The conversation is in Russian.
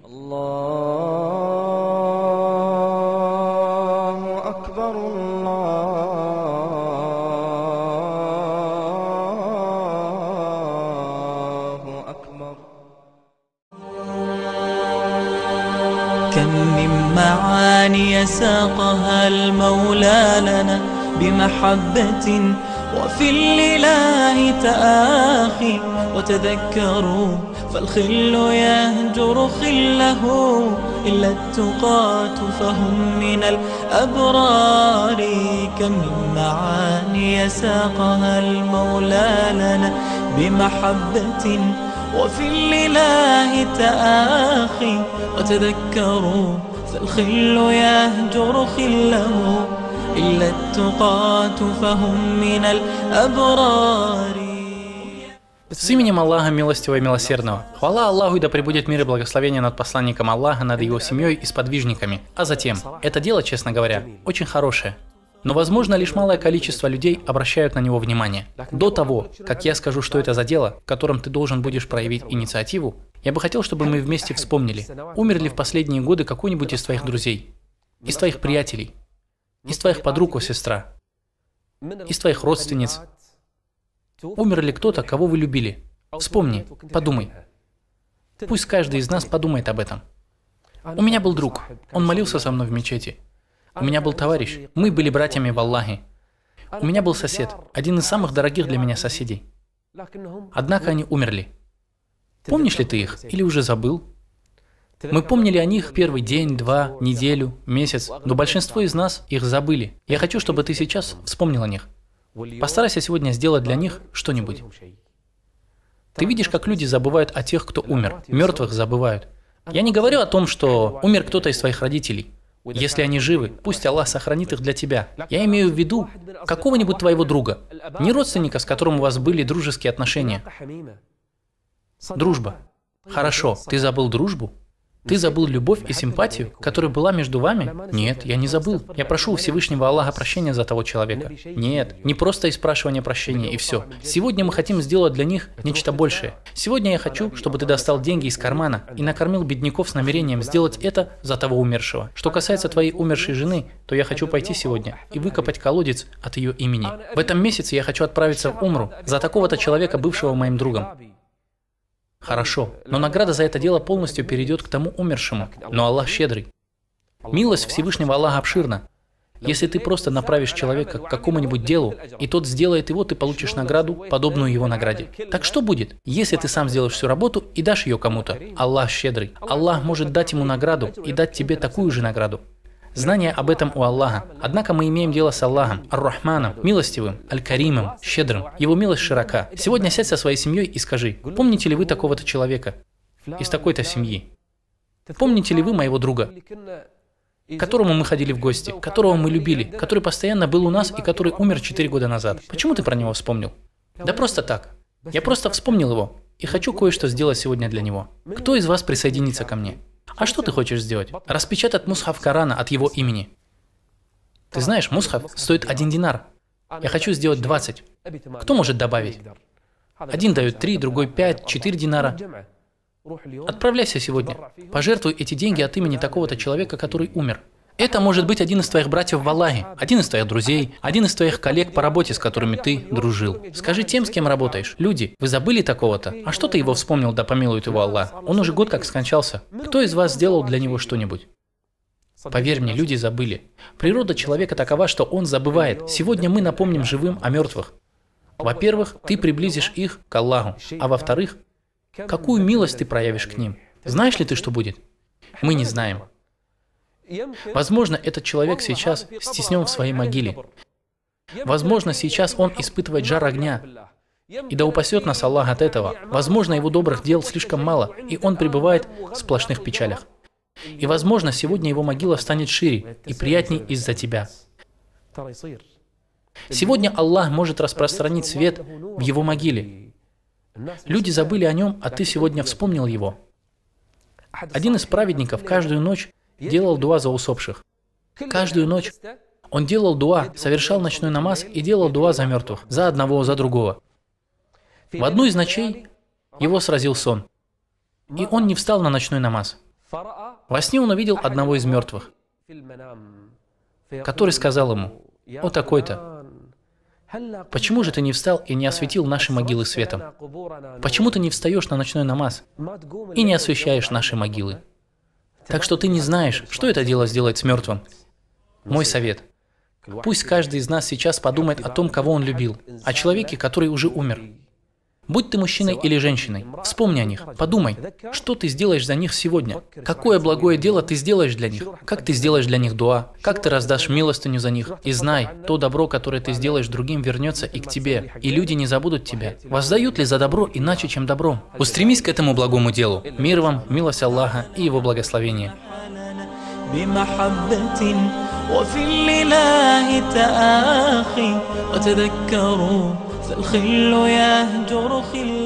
الله أكبر الله أكبر. كم من معاني ساقها المولى لنا بمحبة وفي الإله تآخي، وتذكروا فالخل يهجر خله، إلا التقاة فهم من الأبرار. كم من معاني ساقها المولى لنا بمحبة وفي الإله تآخي، وتذكروا فالخل يهجر خله، إلا التقاة فهم من الأبرار. С именем Аллаха Милостивого и Милосердного. Хвала Аллаху, и да пребудет мир и благословение над посланником Аллаха, над его семьей и сподвижниками. А затем, это дело, честно говоря, очень хорошее. Но, возможно, лишь малое количество людей обращают на него внимание. До того, как я скажу, что это за дело, в котором ты должен будешь проявить инициативу, я бы хотел, чтобы мы вместе вспомнили, умер ли в последние годы какой-нибудь из твоих друзей, из твоих приятелей, из твоих подруг, о сестра, из твоих родственниц. Умер ли кто-то, кого вы любили? Вспомни, подумай. Пусть каждый из нас подумает об этом. У меня был друг, он молился со мной в мечети. У меня был товарищ, мы были братьями в Аллахе. У меня был сосед, один из самых дорогих для меня соседей. Однако они умерли. Помнишь ли ты их или уже забыл? Мы помнили о них первый день, два, неделю, месяц, но большинство из нас их забыли. Я хочу, чтобы ты сейчас вспомнил о них. Постарайся сегодня сделать для них что-нибудь. Ты видишь, как люди забывают о тех, кто умер. Мертвых забывают. Я не говорю о том, что умер кто-то из твоих родителей. Если они живы, пусть Аллах сохранит их для тебя. Я имею в виду какого-нибудь твоего друга. Не родственника, с которым у вас были дружеские отношения. Дружба. Хорошо, ты забыл дружбу? Ты забыл любовь и симпатию, которая была между вами? Нет, я не забыл. Я прошу у Всевышнего Аллаха прощения за того человека. Нет, не просто испрашивание прощения и все. Сегодня мы хотим сделать для них нечто большее. Сегодня я хочу, чтобы ты достал деньги из кармана и накормил бедняков с намерением сделать это за того умершего. Что касается твоей умершей жены, то я хочу пойти сегодня и выкопать колодец от ее имени. В этом месяце я хочу отправиться в Умру за такого-то человека, бывшего моим другом. Хорошо, но награда за это дело полностью перейдет к тому умершему. Но Аллах щедрый. Милость Всевышнего Аллаха обширна. Если ты просто направишь человека к какому-нибудь делу, и тот сделает его, ты получишь награду, подобную его награде. Так что будет, если ты сам сделаешь всю работу и дашь ее кому-то? Аллах щедрый. Аллах может дать ему награду и дать тебе такую же награду. Знание об этом у Аллаха. Однако мы имеем дело с Аллахом, Ар-Рахманом, милостивым, Аль-Каримом, щедрым. Его милость широка. Сегодня сядь со своей семьей и скажи, помните ли вы такого-то человека из такой-то семьи? Помните ли вы моего друга, к которому мы ходили в гости, которого мы любили, который постоянно был у нас и который умер 4 года назад? Почему ты про него вспомнил? Да просто так. Я просто вспомнил его и хочу кое-что сделать сегодня для него. Кто из вас присоединится ко мне? А что ты хочешь сделать? Распечатать мусхаф Корана от его имени. Ты знаешь, мусхаф стоит 1 динар. Я хочу сделать 20. Кто может добавить? Один дает 3, другой 5, 4 динара. Отправляйся сегодня. Пожертвуй эти деньги от имени такого-то человека, который умер. Это может быть один из твоих братьев в Аллахе, один из твоих друзей, один из твоих коллег по работе, с которыми ты дружил. Скажи тем, с кем работаешь. Люди, вы забыли такого-то? А что ты его вспомнил, да помилует его Аллах? Он уже год как скончался. Кто из вас сделал для него что-нибудь? Поверь мне, люди забыли. Природа человека такова, что он забывает. Сегодня мы напомним живым о мертвых. Во-первых, ты приблизишь их к Аллаху. А во-вторых, какую милость ты проявишь к ним? Знаешь ли ты, что будет? Мы не знаем. Возможно, этот человек сейчас стеснен в своей могиле. Возможно, сейчас он испытывает жар огня. И да упасет нас Аллах от этого. Возможно, его добрых дел слишком мало, и он пребывает в сплошных печалях. И возможно, сегодня его могила станет шире и приятней из-за тебя. Сегодня Аллах может распространить свет в его могиле. Люди забыли о нем, а ты сегодня вспомнил его. Один из праведников каждую ночь делал дуа за усопших. Каждую ночь он делал дуа, совершал ночной намаз и делал дуа за мертвых, за одного, за другого. В одну из ночей его сразил сон, и он не встал на ночной намаз. Во сне он увидел одного из мертвых, который сказал ему: «О такой-то, почему же ты не встал и не осветил наши могилы светом? Почему ты не встаешь на ночной намаз и не освещаешь наши могилы? Так что ты не знаешь, что это дело сделать с мертвым». Мой совет: пусть каждый из нас сейчас подумает о том, кого он любил, о человеке, который уже умер. Будь ты мужчиной или женщиной, вспомни о них, подумай, что ты сделаешь за них сегодня, какое благое дело ты сделаешь для них, как ты сделаешь для них дуа, как ты раздашь милостыню за них, и знай, то добро, которое ты сделаешь другим, вернется и к тебе, и люди не забудут тебя. Воздают ли за добро иначе, чем добром? Устремись к этому благому делу. Мир вам, милость Аллаха и Его благословение. وفي الإله تآخي وتذكروا فالخل يهجر خلا.